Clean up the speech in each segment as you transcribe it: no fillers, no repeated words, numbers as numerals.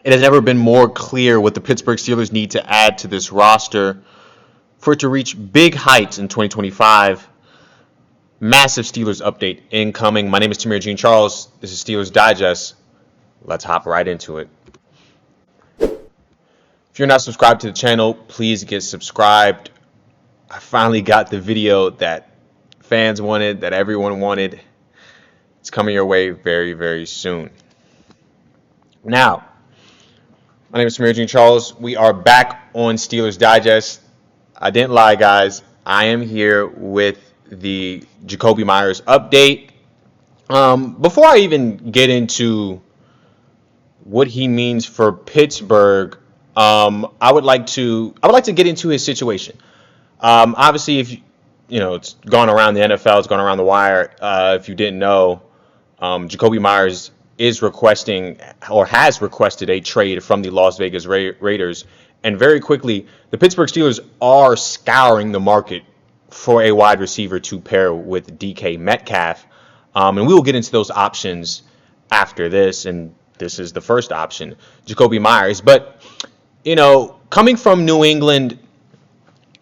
It has never been more clear what the Pittsburgh Steelers need to add to this roster for it to reach big heights in 2025. Massive Steelers update incoming. My name is Tamir Jean-Charles. This is Steelers Digest. Let's hop right into it. If you're not subscribed to the channel, please get subscribed. I finally got the video that fans wanted, that everyone wanted. It's coming your way very, very soon. Now, my name is Tamir Jean-Charles. We are back on Steelers Digest. I didn't lie, guys. I am here with the Jakobi Meyers update. Before I even get into what he means for Pittsburgh, I would like to get into his situation. Obviously, if it's gone around the NFL, it's gone around the wire. If you didn't know, Jakobi Meyers is requesting or has requested a trade from the Las Vegas Raiders. And very quickly, the Pittsburgh Steelers are scouring the market for a wide receiver to pair with DK Metcalf. And we will get into those options after this. And this is the first option, Jakobi Meyers. But, coming from New England,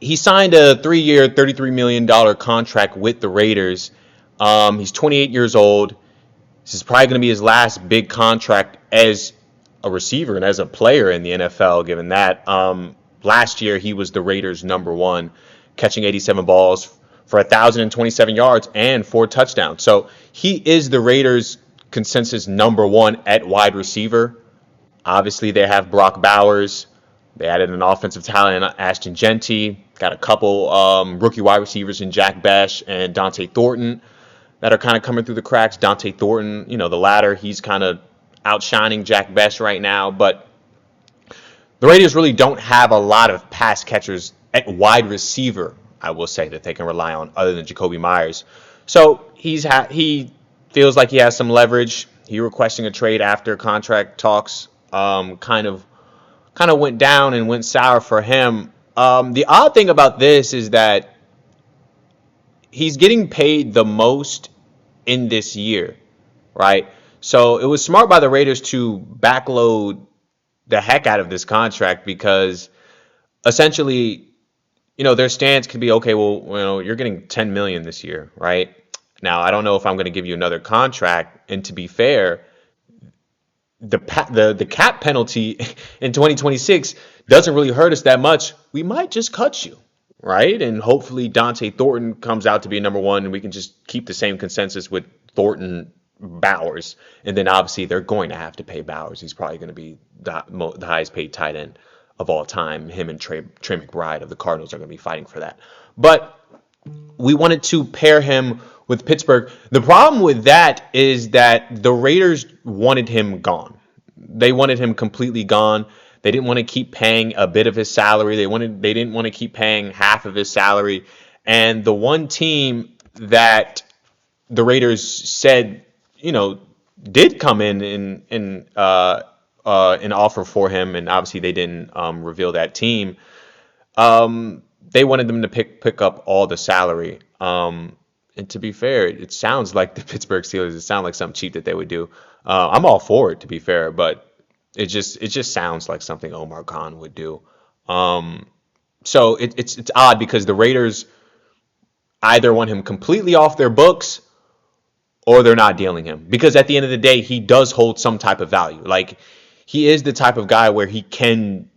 he signed a 3-year, $33 million contract with the Raiders. He's 28 years old. This is probably going to be his last big contract as a receiver and as a player in the NFL, given that last year he was the Raiders' number one, catching 87 balls for 1,027 yards and 4 touchdowns. So he is the Raiders' consensus number one at wide receiver. Obviously, they have Brock Bowers. They added an offensive talent, Ashton Genty. Got a couple rookie wide receivers in Jack Bash and Dante Thornton that are kind of coming through the cracks. Dante Thornton, the latter, he's kind of outshining Jack Bash right now. But the Raiders really don't have a lot of pass catchers at wide receiver, I will say, that they can rely on other than Jakobi Meyers. So he feels like he has some leverage. He requesting a trade after contract talks kind of went down and went sour for him. The odd thing about this is that he's getting paid the most in this year, right? So it was smart by the Raiders to backload the heck out of this contract because essentially, their stance could be, okay, well, you're getting $10 million this year, right? Now, I don't know if I'm going to give you another contract. And to be fair, the cap penalty in 2026 doesn't really hurt us that much. We might just cut you, right? And hopefully Dante Thornton comes out to be number one, and we can just keep the same consensus with Thornton Bowers. And then obviously they're going to have to pay Bowers. He's probably going to be the highest paid tight end of all time. Him and Trey McBride of the Cardinals are going to be fighting for that. But we wanted to pair him with Pittsburgh. The problem with that is that the Raiders wanted him gone. They wanted him completely gone. They didn't want to keep paying a bit of his salary. They didn't want to keep paying half of his salary. And the one team that the Raiders said, did come in an offer for him, and obviously they didn't reveal that team. They wanted them to pick up all the salary. And to be fair, it sounds like the Pittsburgh Steelers. It sounds like something cheap that they would do. I'm all for it, to be fair, but it just sounds like something Omar would do. So it's odd because the Raiders either want him completely off their books or they're not dealing him. Because at the end of the day, he does hold some type of value. Like, he is the type of guy where he can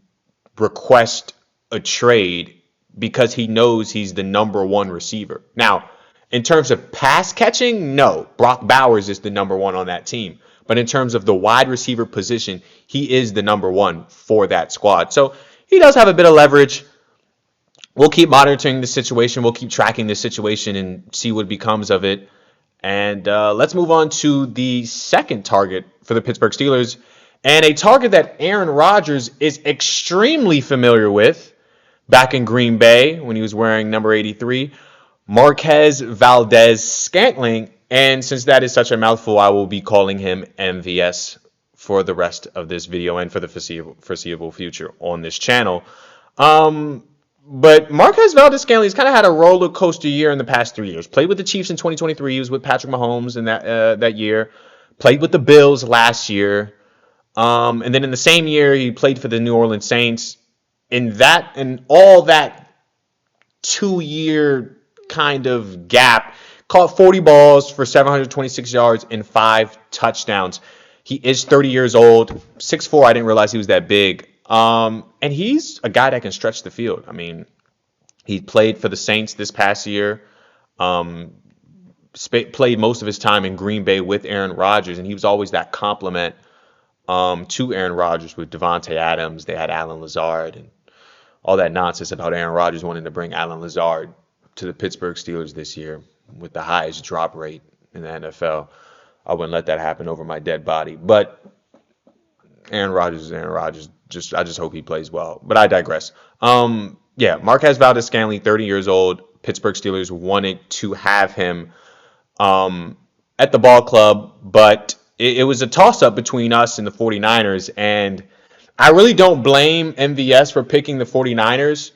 request a trade because he knows he's the number one receiver. Now, in terms of pass catching, no. Brock Bowers is the number one on that team. But in terms of the wide receiver position, he is the number one for that squad. So he does have a bit of leverage. We'll keep monitoring the situation. We'll keep tracking the situation and see what becomes of it. And let's move on to the second target for the Pittsburgh Steelers. And a target that Aaron Rodgers is extremely familiar with back in Green Bay when he was wearing number 83. Marquez Valdes-Scantling, and since that is such a mouthful, I will be calling him MVS for the rest of this video and for the foreseeable future on this channel. But Marquez Valdes-Scantling has kind of had a roller coaster year in the past 3 years. Played with the Chiefs in 2023. He was with Patrick Mahomes in that year. Played with the Bills last year. And then in the same year, he played for the New Orleans Saints. In all that 2-year kind of gap, caught 40 balls for 726 yards and 5 touchdowns. He is 30 years old, 6'4". I didn't realize he was that big. And he's a guy that can stretch the field. I mean, he played for the Saints this past year. Played most of his time in Green Bay with Aaron Rodgers, and he was always that compliment to Aaron Rodgers with Devontae Adams. They had Alan Lazard and all that nonsense about Aaron Rodgers wanting to bring Alan Lazard to the Pittsburgh Steelers this year with the highest drop rate in the NFL. I wouldn't let that happen over my dead body. But Aaron Rodgers is Aaron Rodgers. I just hope he plays well. But I digress. Marquez Valdes-Scantling, 30 years old. Pittsburgh Steelers wanted to have him at the ball club, but it was a toss-up between us and the 49ers, and I really don't blame MVS for picking the 49ers.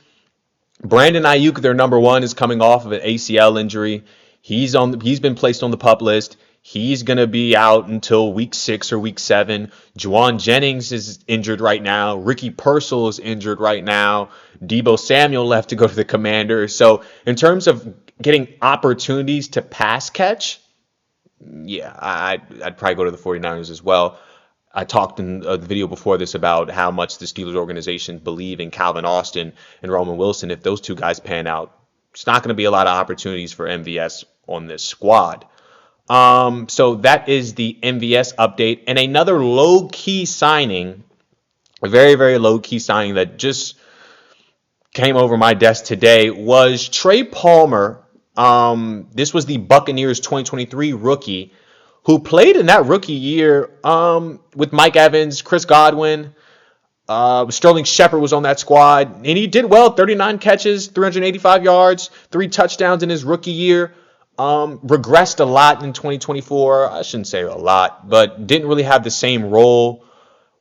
Brandon Ayuk, their number one, is coming off of an ACL injury. He's been placed on the PUP list. He's going to be out until week 6 or week 7. Juwan Jennings is injured right now. Ricky Pearsall is injured right now. Deebo Samuel left to go to the Commanders. So in terms of getting opportunities to pass catch, I'd probably go to the 49ers as well. I talked in the video before this about how much the Steelers organization believe in Calvin Austin and Roman Wilson. If those two guys pan out, it's not going to be a lot of opportunities for MVS on this squad. So that is the MVS update. And another low-key signing, a very, very low-key signing that just came over my desk today was Trey Palmer. This was the Buccaneers 2023 rookie who played in that rookie year with Mike Evans, Chris Godwin. Sterling Shepard was on that squad, and he did well. 39 catches, 385 yards, 3 touchdowns in his rookie year. Regressed a lot in 2024. I shouldn't say a lot, but didn't really have the same role.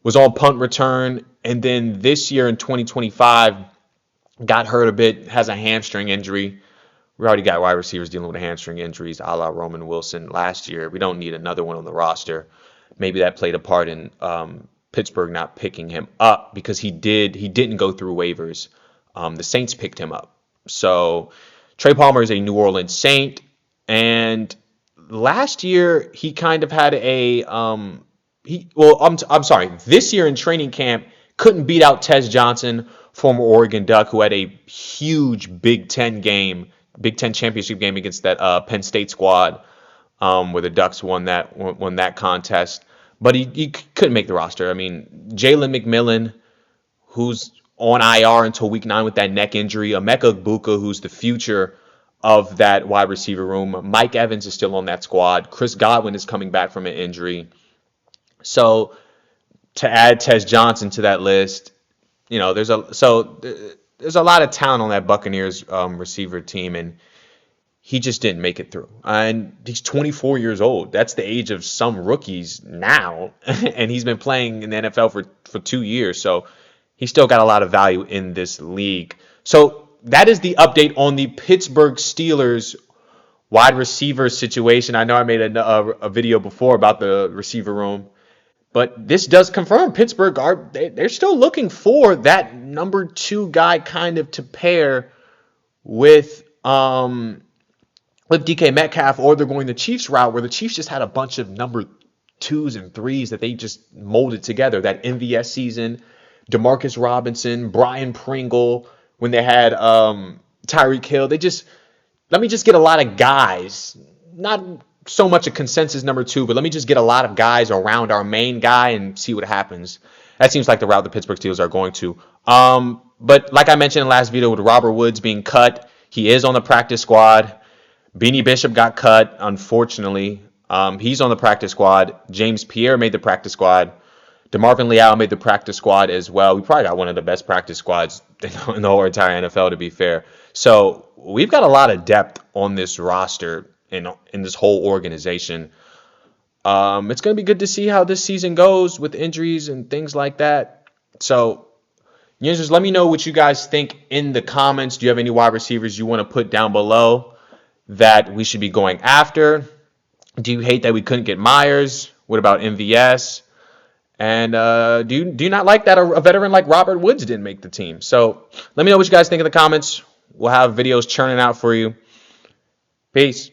Was on punt return, and then this year in 2025, got hurt a bit, has a hamstring injury. We already got wide receivers dealing with hamstring injuries, a la Roman Wilson last year. We don't need another one on the roster. Maybe that played a part in Pittsburgh not picking him up because he didn't go through waivers. The Saints picked him up. So Trey Palmer is a New Orleans Saint, and last year he kind of had this year in training camp couldn't beat out Tez Johnson, former Oregon Duck, who had a huge Big Ten championship game against that Penn State squad, where the Ducks won that contest. But he couldn't make the roster. I mean, Jalen McMillan, who's on IR until week 9 with that neck injury. Emeka Egbuka, who's the future of that wide receiver room. Mike Evans is still on that squad. Chris Godwin is coming back from an injury. So to add Tez Johnson to that list, there's a lot of talent on that Buccaneers receiver team, and he just didn't make it through. And he's 24 years old. That's the age of some rookies now, and he's been playing in the NFL for 2 years. So he's still got a lot of value in this league. So that is the update on the Pittsburgh Steelers wide receiver situation. I know I made a video before about the receiver room, but this does confirm Pittsburgh they're still looking for that number 2 guy kind of to pair with DK Metcalf, or they're going the Chiefs route where the Chiefs just had a bunch of number 2s and 3s that they just molded together. That MVS season, Demarcus Robinson, Brian Pringle, when they had Tyreek Hill, let me just get a lot of guys, not so much a consensus number 2, but let me just get a lot of guys around our main guy and see what happens. That seems like the route the Pittsburgh Steelers are going to. But like I mentioned in the last video with Robert Woods being cut, he is on the practice squad. Beanie Bishop got cut, unfortunately. He's on the practice squad. James Pierre made the practice squad. DeMarvin Leal made the practice squad as well. We probably got one of the best practice squads in the whole entire NFL, to be fair. So we've got a lot of depth on this roster in this whole organization. It's going to be good to see how this season goes with injuries and things like that. So, just let me know what you guys think in the comments. Do you have any wide receivers you want to put down below that we should be going after? Do you hate that we couldn't get Meyers? What about MVS? And do you not like that a veteran like Robert Woods didn't make the team? So let me know what you guys think in the comments. We'll have videos churning out for you. Peace.